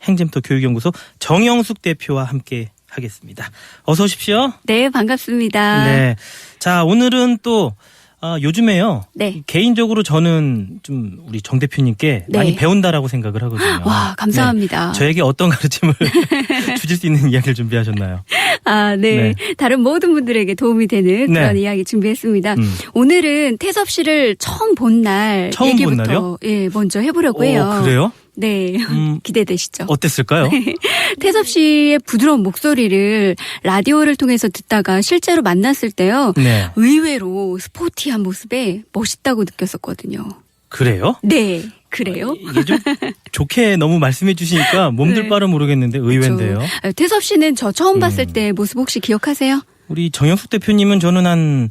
행잼터 교육연구소 정영숙 대표와 함께 하겠습니다. 어서 오십시오. 네, 반갑습니다. 네. 자, 오늘은 또 요즘에요. 네. 개인적으로 저는 좀 우리 정 대표님께 네. 많이 배운다라고 생각을 하거든요. 와, 감사합니다. 네. 저에게 어떤 가르침을 주실 수 있는 이야기를 준비하셨나요? 아, 네. 다른 모든 분들에게 도움이 되는 그런 이야기 준비했습니다. 오늘은 태섭 씨를 처음 본 날 처음 본 얘기부터 날이요? 예, 먼저 해보려고 해요. 그래요? 네. 기대되시죠? 어땠을까요? 네. 태섭 씨의 부드러운 목소리를 라디오를 통해서 듣다가 실제로 만났을 때요. 네. 의외로 스포티한 모습에 멋있다고 느꼈었거든요. 그래요? 네. 그래요? 이게 좀 좋게 너무 말씀해 주시니까 몸둘 네. 바를 모르겠는데 의외인데요. 그렇죠. 태섭 씨는 저 처음 봤을 때 모습 혹시 기억하세요? 우리 정영숙 대표님은 저는 한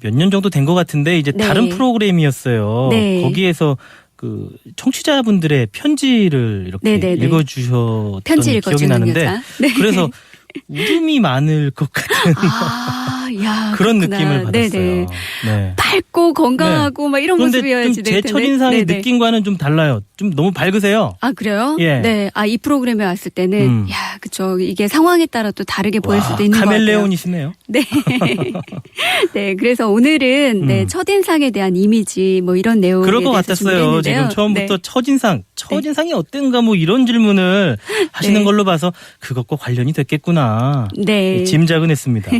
몇 년 정도 된 것 같은데 이제 네. 다른 프로그램이었어요. 네. 거기에서 그 청취자분들의 편지를 이렇게 네네네. 읽어주셨던 편지 기억이 읽어주는 나는데 여자. 네. 그래서 울음이 많을 것 같은 야, 그런 그렇구나. 느낌을 받았어요. 네네. 네. 밝고 건강하고 막 이런 그런데 모습이어야지 좀 될 제 텐데. 첫인상의 네네. 느낌과는 좀 달라요. 좀 너무 밝으세요. 아, 그래요? 예. 네. 아, 이 프로그램에 왔을 때는 야, 그쵸. 이게 상황에 따라 또 다르게 보일 수도 있는 것 같아요. 카멜레온이시네요. 네. 네. 그래서 오늘은 네, 첫인상에 대한 이미지 뭐 이런 내용에 그럴 것 대해서 같았어요. 준비했는데요. 지금 처음부터 네. 첫인상이 어땠는가 뭐 이런 질문을 하시는 네. 걸로 봐서 그것과 관련이 됐겠구나. 네. 짐작은 했습니다.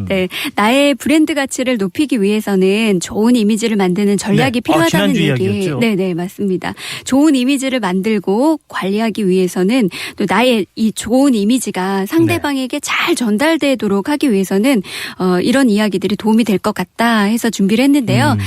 네. 나의 브랜드 가치를 높이기 위해서는 좋은 이미지를 만드는 전략이 네. 필요하다는 지난주 얘기. 이야기였죠. 네, 맞습니다. 좋은 이미지를 만들고 관리하기 위해서는 또 나의 이 좋은 이미지가 상대방에게 잘 전달되도록 하기 위해서는 이런 이야기들이 도움이 될 것 같다 해서 준비를 했는데요.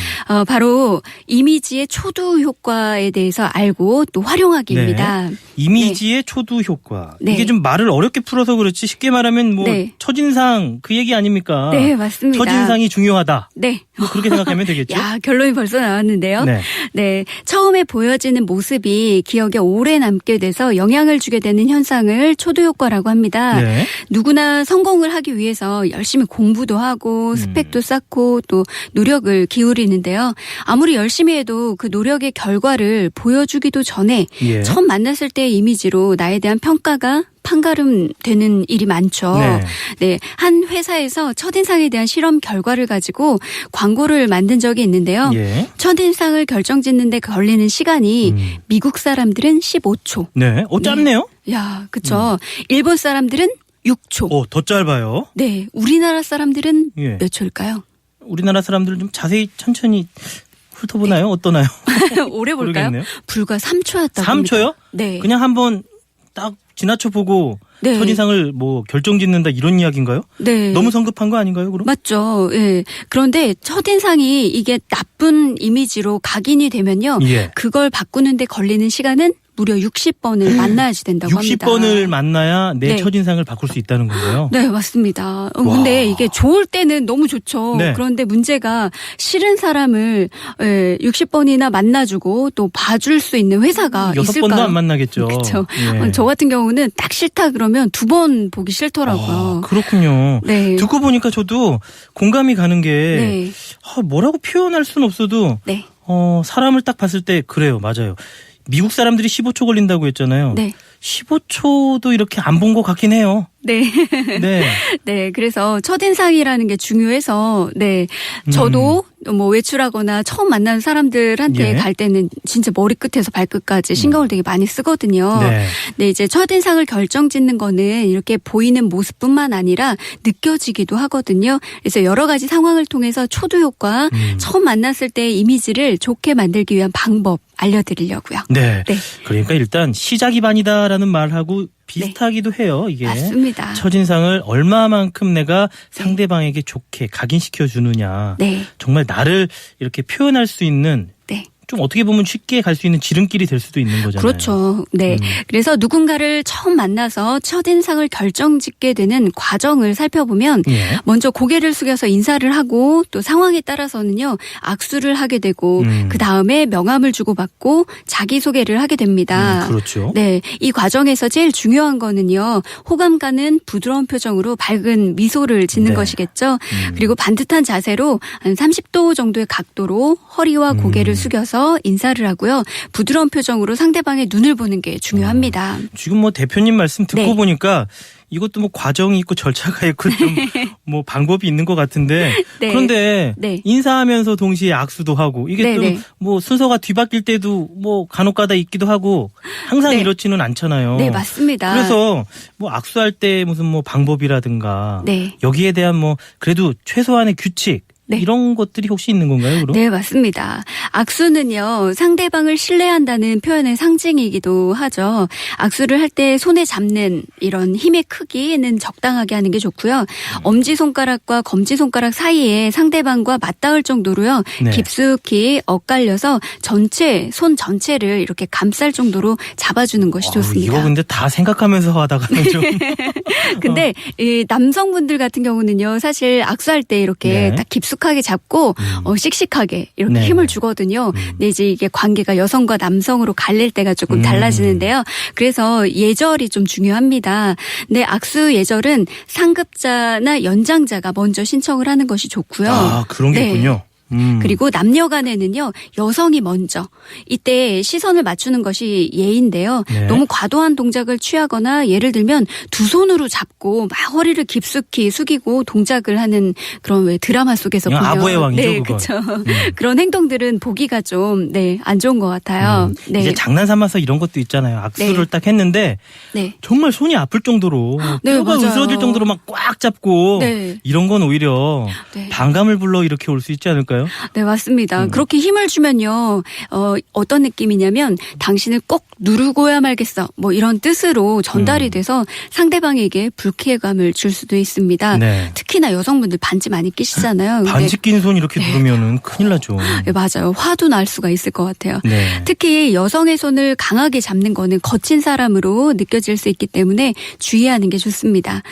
바로 이미지의 초두 효과에 대해서 알고 또 활용하기입니다. 네. 이미지의 초두 효과. 네. 이게 좀 말을 어렵게 풀어서 그렇지 쉽게 말하면 뭐 네. 첫인상 그 얘기 아닙니까? 네, 맞습니다. 첫인상이 중요하다. 네. 뭐 그렇게 생각하면 되겠죠. 야, 결론이 벌써 나왔는데요. 네. 네. 처음에 보여지는 모습이 기억에 오래 남게 돼서 영향을 주게 되는 현상을 초두효과라고 합니다. 네. 누구나 성공을 하기 위해서 열심히 공부도 하고 스펙도 쌓고 또 노력을 기울이는데요. 아무리 열심히 해도 그 노력의 결과를 보여주기도 전에 예. 처음 만났을 때의 이미지로 나에 대한 평가가 판가름 되는 일이 많죠. 네. 한 회사에서 첫인상에 대한 실험 결과를 가지고 광고를 만든 적이 있는데요. 예. 첫인상을 결정짓는 데 걸리는 시간이 미국 사람들은 15초. 네. 짧네요. 야, 그쵸. 일본 사람들은 6초. 더 짧아요. 네. 우리나라 사람들은 예. 몇 초일까요? 우리나라 사람들 좀 자세히 천천히 훑어보나요? 어떠나요? 오래 볼까요? 모르겠네요. 불과 3초였다고 3초요? 네. 그냥 한번 딱 지나쳐 보고 네. 첫인상을 뭐 결정짓는다 이런 이야기인가요? 네. 너무 성급한 거 아닌가요, 그럼? 맞죠. 예. 그런데 첫인상이 이게 나쁜 이미지로 각인이 되면요. 예. 그걸 바꾸는데 걸리는 시간은 무려 60번을 만나야지 된다고 합니다. 60번을 만나야 내 네. 첫인상을 바꿀 수 있다는 건가요? 네, 맞습니다. 근데 이게 좋을 때는 너무 좋죠. 네. 그런데 문제가 싫은 사람을 60번이나 만나주고 또 봐줄 수 있는 회사가 6번도 있을까요? 안 만나겠죠. 그렇죠. 예. 저 같은 경우는 딱 싫다 그러면 2번 보기 싫더라고요. 그렇군요. 네. 듣고 보니까 저도 공감이 가는 게 네. 뭐라고 표현할 수는 없어도 네. 사람을 딱 봤을 때 그래요. 맞아요. 미국 사람들이 15초 걸린다고 했잖아요. 네. 15초도 이렇게 안 본 것 같긴 해요. 네. 네. 네. 그래서 첫인상이라는 게 중요해서, 네. 저도 뭐 외출하거나 처음 만나는 사람들한테 예. 갈 때는 진짜 머리끝에서 발끝까지 신경을 되게 많이 쓰거든요. 네. 네. 이제 첫인상을 결정짓는 거는 이렇게 보이는 모습뿐만 아니라 느껴지기도 하거든요. 그래서 여러 가지 상황을 통해서 초두 효과, 처음 만났을 때의 이미지를 좋게 만들기 위한 방법 알려드리려고요. 네. 네. 그러니까 일단 시작이 반이다라는 말하고 비슷하기도 해요. 이게 맞습니다. 첫인상을 얼마만큼 내가 상대방에게 좋게 각인시켜 주느냐. 네. 정말 나를 이렇게 표현할 수 있는 네. 좀 어떻게 보면 쉽게 갈 수 있는 지름길이 될 수도 있는 거잖아요. 그렇죠. 네. 그래서 누군가를 처음 만나서 첫인상을 결정짓게 되는 과정을 살펴보면 예. 먼저 고개를 숙여서 인사를 하고 또 상황에 따라서는요 악수를 하게 되고 그 다음에 명함을 주고받고 자기소개를 하게 됩니다. 그렇죠. 네. 이 과정에서 제일 중요한 거는요 호감가는 부드러운 표정으로 밝은 미소를 짓는 네. 것이겠죠. 그리고 반듯한 자세로 한 30도 정도의 각도로 허리와 고개를 숙여서 먼저 인사를 하고요. 부드러운 표정으로 상대방의 눈을 보는 게 중요합니다. 지금 뭐 대표님 말씀 듣고 네. 보니까 이것도 뭐 과정이 있고 절차가 있고 좀 뭐 방법이 있는 것 같은데 네. 그런데 네. 인사하면서 동시에 악수도 하고 이게 네, 좀 네. 뭐 순서가 뒤바뀔 때도 뭐 간혹가다 있기도 하고 항상 네. 이렇지는 않잖아요. 네, 맞습니다. 그래서 뭐 악수할 때 무슨 뭐 방법이라든가 네. 여기에 대한 뭐 그래도 최소한의 규칙 네. 이런 것들이 혹시 있는 건가요, 그럼? 네, 맞습니다. 악수는요, 상대방을 신뢰한다는 표현의 상징이기도 하죠. 악수를 할 때 손에 잡는 이런 힘의 크기는 적당하게 하는 게 좋고요. 엄지손가락과 검지손가락 사이에 상대방과 맞닿을 정도로요, 네. 깊숙이 엇갈려서 손 전체를 이렇게 감쌀 정도로 잡아주는 것이 좋습니다. 이거 근데 다 생각하면서 하다가는 좀. 근데 이 남성분들 같은 경우는요, 사실 악수할 때 이렇게 네. 딱 깊숙하게 잡고 씩씩하게 이렇게 네. 힘을 주거든요. 근데 이제 이게 관계가 여성과 남성으로 갈릴 때가 조금 달라지는데요. 그래서 예절이 좀 중요합니다. 근데 악수 예절은 상급자나 연장자가 먼저 신청을 하는 것이 좋고요. 아, 그런 게 네. 있군요. 그리고 남녀 간에는요, 여성이 먼저 이때 시선을 맞추는 것이 예인데요. 네. 너무 과도한 동작을 취하거나 예를 들면 두 손으로 잡고 막 허리를 깊숙이 숙이고 동작을 하는 그런 왜 드라마 속에서 그냥 보면 아부의 왕이죠, 네, 그건. 그렇죠. 그런 행동들은 보기가 좀 안 좋은 것 같아요. 네. 이제 장난 삼아서 이런 것도 있잖아요. 악수를 네. 딱 했는데 네. 정말 손이 아플 정도로 네, 뼈가 맞아요. 으스러질 정도로 막 꽉 잡고 네. 이런 건 오히려 네. 반감을 불러 이렇게 올 수 있지 않을까요? 네, 맞습니다. 그렇게 힘을 주면요, 어떤 느낌이냐면, 당신을 꼭 누르고야 말겠어. 뭐 이런 뜻으로 전달이 돼서 상대방에게 불쾌감을 줄 수도 있습니다. 네. 특히나 여성분들 반지 많이 끼시잖아요. 근데 반지 낀 손 이렇게 누르면은 큰일 나죠. 네, 맞아요. 화도 날 수가 있을 것 같아요. 네. 특히 여성의 손을 강하게 잡는 거는 거친 사람으로 느껴질 수 있기 때문에 주의하는 게 좋습니다.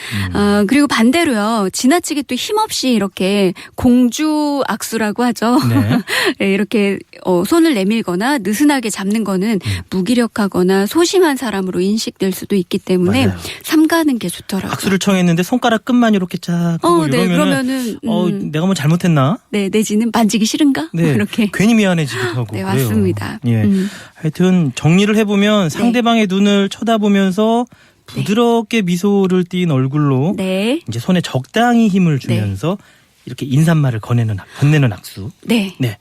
그리고 반대로요. 지나치게 또 힘없이 이렇게 공주 악수라고 하죠. 네. 네, 이렇게 손을 내밀거나 느슨하게 잡는 거는 무기력하거나 소심한 사람으로 인식될 수도 있기 때문에 맞아요. 삼가는 게 좋더라고요. 악수를 청했는데 손가락 끝만 이렇게 쫙 하고 네, 이러면은 그러면은 내가 뭐 잘못했나? 네, 내지는 만지기 싫은가? 네. 이렇게. 괜히 미안해지기도 하고 네, 그래요. 맞습니다. 예. 하여튼 정리를 해보면 상대방의 눈을 쳐다보면서 부드럽게 미소를 띈 얼굴로 네. 이제 손에 적당히 힘을 주면서 이렇게 인사말을 건네는 악수. 네. 네.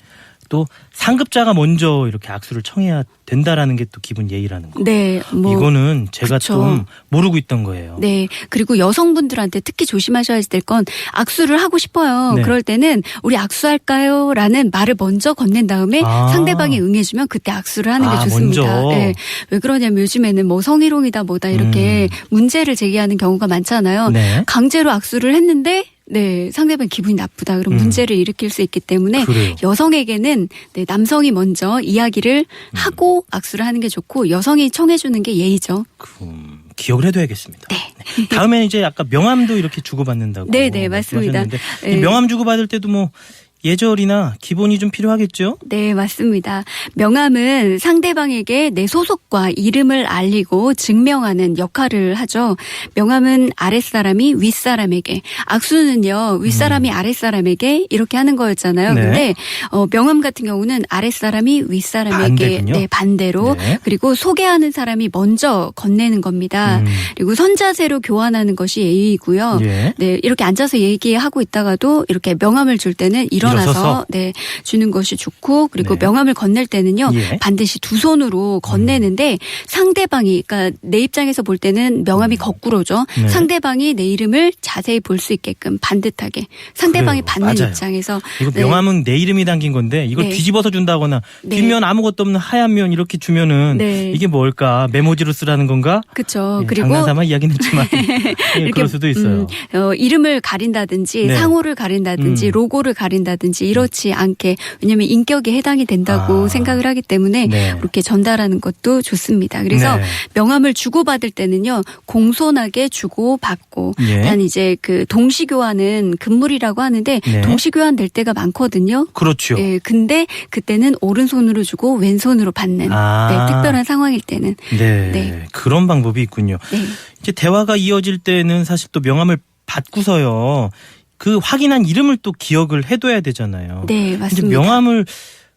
또 상급자가 먼저 이렇게 악수를 청해야 된다라는 게 또 기본 예의라는 거. 네. 이거는 제가 그쵸. 좀 모르고 있던 거예요. 네. 그리고 여성분들한테 특히 조심하셔야 될 건 악수를 하고 싶어요. 네. 그럴 때는 우리 악수할까요? 라는 말을 먼저 건넨 다음에 아. 상대방이 응해주면 그때 악수를 하는 게 좋습니다. 먼저. 네. 왜 그러냐면 요즘에는 뭐 성희롱이다 뭐다 이렇게 문제를 제기하는 경우가 많잖아요. 네. 강제로 악수를 했는데 네, 상대방 기분이 나쁘다. 그럼 문제를 일으킬 수 있기 때문에 그래요. 여성에게는 네, 남성이 먼저 이야기를 하고 악수를 하는 게 좋고 여성이 청해주는 게 예의죠. 기억을 해둬야겠습니다. 네. 다음에는 이제 아까 명함도 이렇게 주고받는다고. 네, 네, 맞습니다. 하셨는데 네. 이 명함 주고받을 때도 뭐 예절이나 기본이 좀 필요하겠죠? 네, 맞습니다. 명함은 상대방에게 내 소속과 이름을 알리고 증명하는 역할을 하죠. 명함은 아랫사람이 윗사람에게, 악수는요, 윗사람이 아랫사람에게 이렇게 하는 거였잖아요. 네. 근데 명함 같은 경우는 아랫사람이 윗사람에게 반대군요. 네, 반대로 네. 그리고 소개하는 사람이 먼저 건네는 겁니다. 그리고 선자세로 교환하는 것이 예의이고요. 예. 네, 이렇게 앉아서 얘기하고 있다가도 이렇게 명함을 줄 때는 일어나서 네, 주는 것이 좋고 그리고 네. 명함을 건넬 때는요. 예. 반드시 두 손으로 건네는데 상대방이 그러니까 내 입장에서 볼 때는 명함이 거꾸로죠. 네. 상대방이 내 이름을 자세히 볼 수 있게끔 반듯하게 상대방이 그래요. 받는 맞아요. 입장에서 이거 네. 명함은 내 이름이 담긴 건데 이걸 네. 뒤집어서 준다거나 네. 뒷면 아무것도 없는 하얀 면 이렇게 주면은 네. 이게 뭘까? 메모지로 쓰라는 건가? 그렇죠. 예, 그리고 장난삼아 이야기는 했지만 예, 그럴 수도 있어요. 이름을 가린다든지 네. 상호를 가린다든지 로고를 가린다든지 이렇지 않게 왜냐하면 인격에 해당이 된다고 아. 생각을 하기 때문에 네. 그렇게 전달하는 것도 좋습니다. 그래서 네. 명함을 주고받을 때는요. 공손하게 주고받고 예. 단 이제 그 동시교환은 금물이라고 하는데 네. 동시교환 될 때가 많거든요. 그렇죠. 예, 근데 그때는 오른손으로 주고 왼손으로 받는 아. 네, 특별한 상황일 때는 네. 네. 그런 방법이 있군요. 네. 이제 대화가 이어질 때는 사실 또 명함을 받고서요. 그 확인한 이름을 또 기억을 해둬야 되잖아요. 네, 이제 맞습니다. 명함을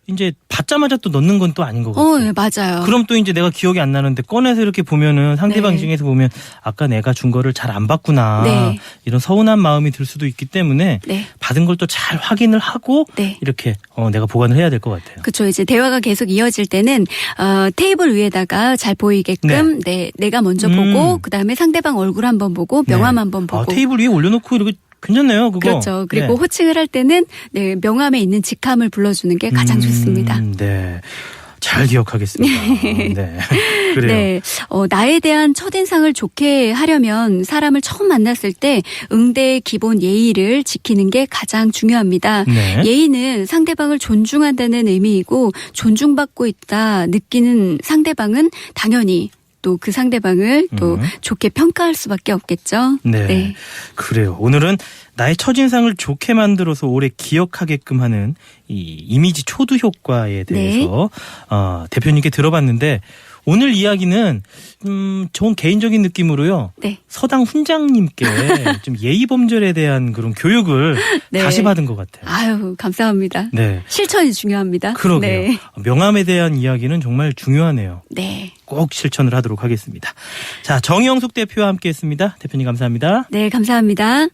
이제 받자마자 또 넣는 건 또 아닌 것 같아요. 예, 맞아요. 그럼 또 이제 내가 기억이 안 나는데 꺼내서 이렇게 보면은 상대방 네. 중에서 보면 아까 내가 준 거를 잘 안 받구나. 네. 이런 서운한 마음이 들 수도 있기 때문에 네. 받은 걸 또 잘 확인을 하고 네. 이렇게 내가 보관을 해야 될 것 같아요. 그렇죠. 이제 대화가 계속 이어질 때는 테이블 위에다가 잘 보이게끔 내가 먼저 보고 그다음에 상대방 얼굴 한번 보고 명함 한번 보고. 테이블 위에 올려놓고 이렇게 괜찮네요. 그거. 그렇죠. 그리고 네. 호칭을 할 때는 명함에 있는 직함을 불러주는 게 가장 좋습니다. 네. 잘 기억하겠습니다. 네. 그래요. 네. 나에 대한 첫인상을 좋게 하려면 사람을 처음 만났을 때 응대의 기본 예의를 지키는 게 가장 중요합니다. 네. 예의는 상대방을 존중한다는 의미이고 존중받고 있다 느끼는 상대방은 당연히 또 그 상대방을 또 좋게 평가할 수밖에 없겠죠. 네. 그래요. 오늘은 나의 첫인상을 좋게 만들어서 오래 기억하게끔 하는 이 이미지 초두 효과에 대해서 대표님께 들어봤는데 오늘 이야기는 좋은 개인적인 느낌으로요. 네. 서당 훈장님께 좀 예의 범절에 대한 그런 교육을 네. 다시 받은 것 같아요. 아유, 감사합니다. 네. 실천이 중요합니다. 그러게요. 네. 명함에 대한 이야기는 정말 중요하네요. 네. 꼭 실천을 하도록 하겠습니다. 자, 정영숙 대표와 함께했습니다. 대표님 감사합니다. 네, 감사합니다.